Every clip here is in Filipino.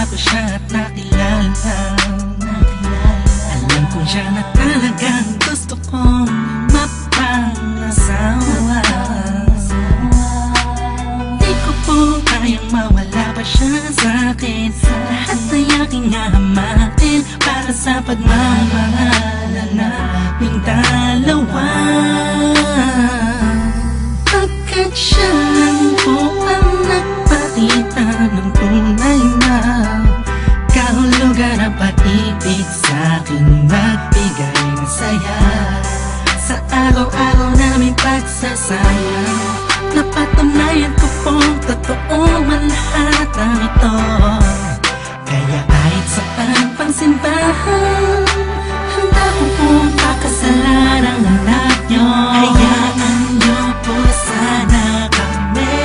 ko siya at nakilala. Alam ko siya na talagang gusto kong mapangasawa. Di ko po kayang mawala pa siya sa'kin. Lahat ay aking hahamakin para sa pagmamahalan naming dalawa. Pagkat siya lang po ang nagpakita ng tunay na kahulugan ng pag-ibig sa'king magbigay ng saya sa araw-araw naming pagsasama. Napatunayan ko pong totoo man lahat ng ito. Kaya kahit saan pang simbahan, handa ko pong pakasalan ang anak nyo. Hayaan nyo po sana kami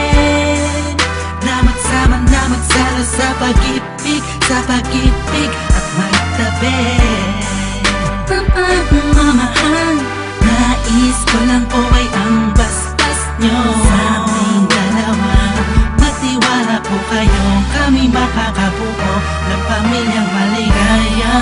na magsama na magsalo sa pag-ibig, sa pag-ibig at magtabi ng pagmamahal. Nais ko lang po ay ang bastas nyo sa aming dalawa. Magtiwala po kayo, kami makakabuo ng pamilyang maligaya.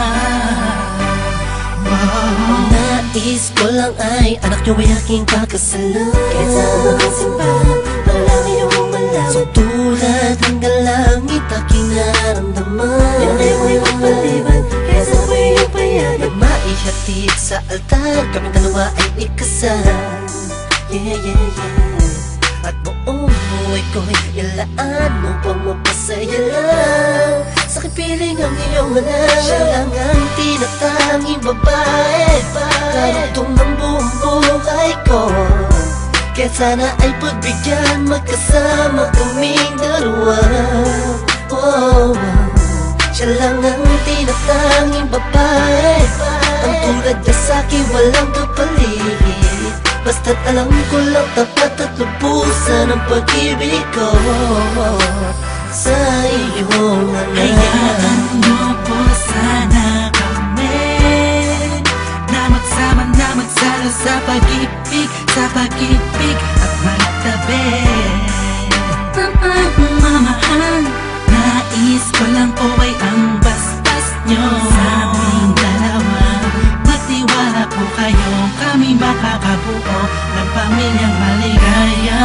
Nais ko lang ay anak nyo ay aking pakasalan. Kahit saan ang simbahan, palagi nyo malaman. Sa tulad hanggang langit aking nararamdaman. Yan ay ako'y magpaliban, kaya sa ako'y iyong payagan. Maihatid sa altar, kami dalawa ay ikasal. Yeah, yeah, yeah. At buong buhay ko'y ilaan mo pang mapasaya lang. Sa kipiling ang iyong anak, siya lang ang tinatanging babae. Karugtong ng buong buhay ko, kaya sana ay pagbigyan magkasama kaming dalawa. Oh, siya lang ang tinatanging babae, ang tulad niya sa'kin walang kapalit. Basta't alam ko lang tapat at lubusan ang pag-ibig ko sa iyong anak. Hayaan nyo po sana kami na magsama na magsalo sa pag-ibig, sa pag-ibig at magtabi ng pagmamahal. Nais ko lang po ay ang bastas nyo sa aming dalawa. Magtiwala po kayo, kami makakabuo ng pamilyang maligaya.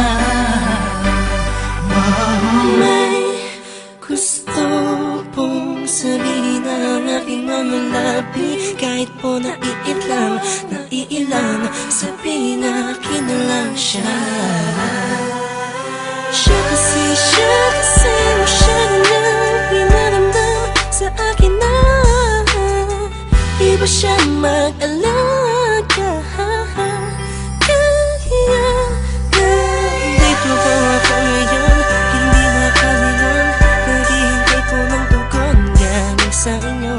May gusto pong sabihin ang aking mga labi. Kahit po naiilang, sabihin akin na lang siya. Siya kasi mo siya na pinaramdam sa akin na iba siya mag-alaga. Kaya nandito ba ako ngayon? Hindi makalimutan, naghihintay po ng tugon galing sa inyo.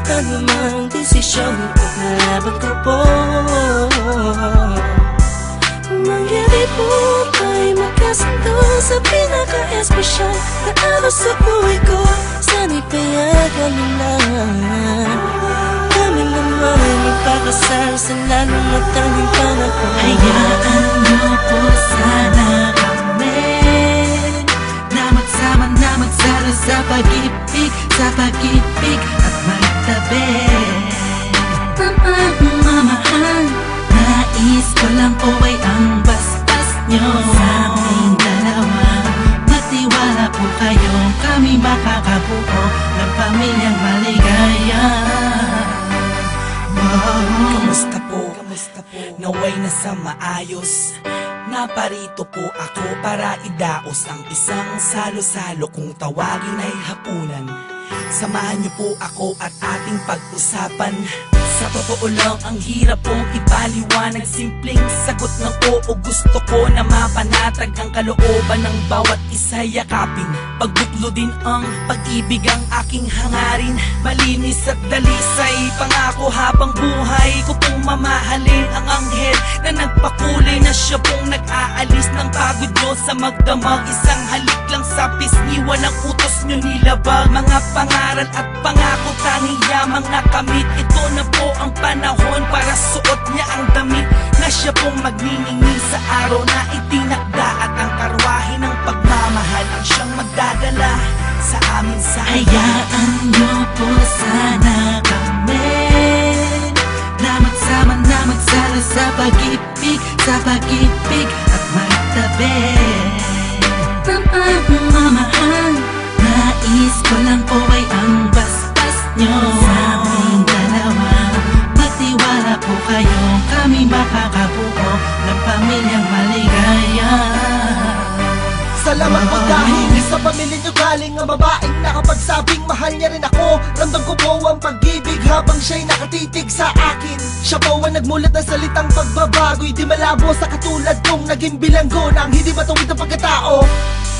Ano mang desisyon, ipaglalaban ko po. Mangyari po tayo magkasundo sa pinaka-espesyal na araw sa buhay ko. Sana'y payagan mo na kami naman ay magpakasal sa lalong matanging panahon. Hayaan nyo po sana kami na magsama na magsalo sa pag-ibig, sa pag-ibig at magtabi ng pagmamahal. Nais ko lang po ay ang bastas nyo sa aming dalawa. Magtiwala po kayo, kami makakabuo ng pamilyang maligaya. Kamusta po? Naway nasa maayos. Naparito po ako para idaos ang isang salo-salo kung tawagin ay hapunan. Samahan niyo po ako at ating pag-usapan. Sa totoo lang ang hirap pong ipaliwanag. Simpleng sagot ng oo, gusto ko na mapanatag ang kalooban ng bawat isa yakapin. Pagbuklo din ang pag-ibig ang aking hangarin. Malinis at dalisay, pangako habang buhay ko pong mamahalin ang anghel na nagpakulay na siya pong nag-aalis ng pagod nyo sa magdamag. Isang halik lang sa pisngi, walang utos nyo nilabag. Mga pangaral at pangako tanging yamang nakamit. Ito na po ang panahon para suot niya ang damit na siya pong magniningning sa araw na itinakda. At ang karwahe ng pagmamahal ang siyang magdadala sa amin sa Hayaan sana kami na magsama na magsala sa pag-ibig, sa pag-ibig at magtabi ng pagmamahal. Nais ko lang po ay ang bastas nyo sa aming dalawa. Magtiwala po kayo, kami makakabuo ng pamilyang maligaya. Salamat po dahil sa pamilya nyo galing ang babaeng nakapagsabing mahal niya rin ako. Ramdam ko po ang pag-ibig habang siya'y nakatitig sa akin. Siya po ang nagmulat ng salitang pagbabago'y di malabo sa katulad kong naging bilanggo ng hindi matuwid ang pagkatao.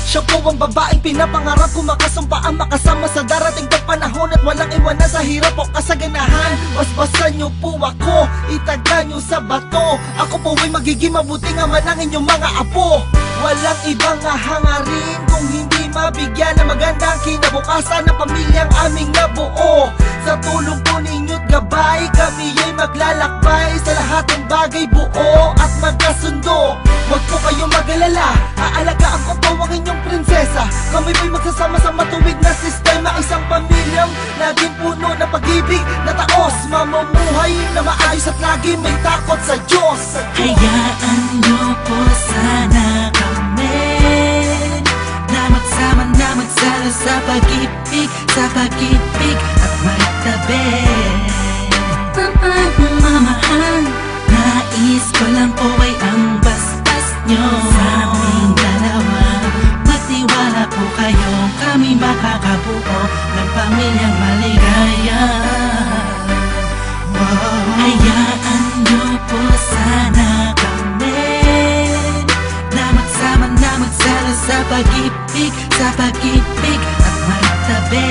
Siya po ang babaeng pinapangarap ko, makasumpa ang makasama sa darating na panahon at walang iwanan sa hirap o kasaganahan. Basbasan niyo po ako, itaga niyo sa bato. Ako po ay magiging mabuting ama ng inyong mga apo. Walang ibang hangarin kung hindi mabigyan ng magandang kinabukasan ng pamilyang aming nabuo. Sa tulong po ninyo't gabay, kami ay maglalakbay sa lahat ng bagay, buo at magkasundo. Huwag po kayong mag-alala, aalagaan ko po ang inyong prinsesa. Kami po'y magsasama sa matuwid na sistema, isang pamilyang laging puno ng pag-ibig na taos. Mamumuhay na maayos at lagi may takot sa Diyos. Hayaan nyo po sana kami na magsama na magsala sa pag-ibig, sa pag-ibig at magtabi ng pagmamahal. Nais ko lang po ay ang bastas nyo sa aming dalawa. Magtiwala po kayo, kami makakabuo ng pamilyang maligaya. Hayaan nyo po sana kami na magsama na magsala sa pag-ibig, sa pag-ibig at magtabi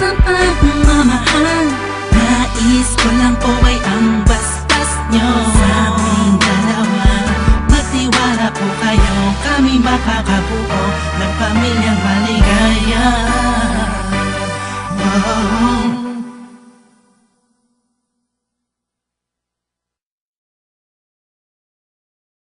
ng pagmamahal. Nais ko lang po ay ang bastas nyo sa aming dalawa. Magtiwala po kayo, kami makakabuo ng pamilyang maligaya. Wow.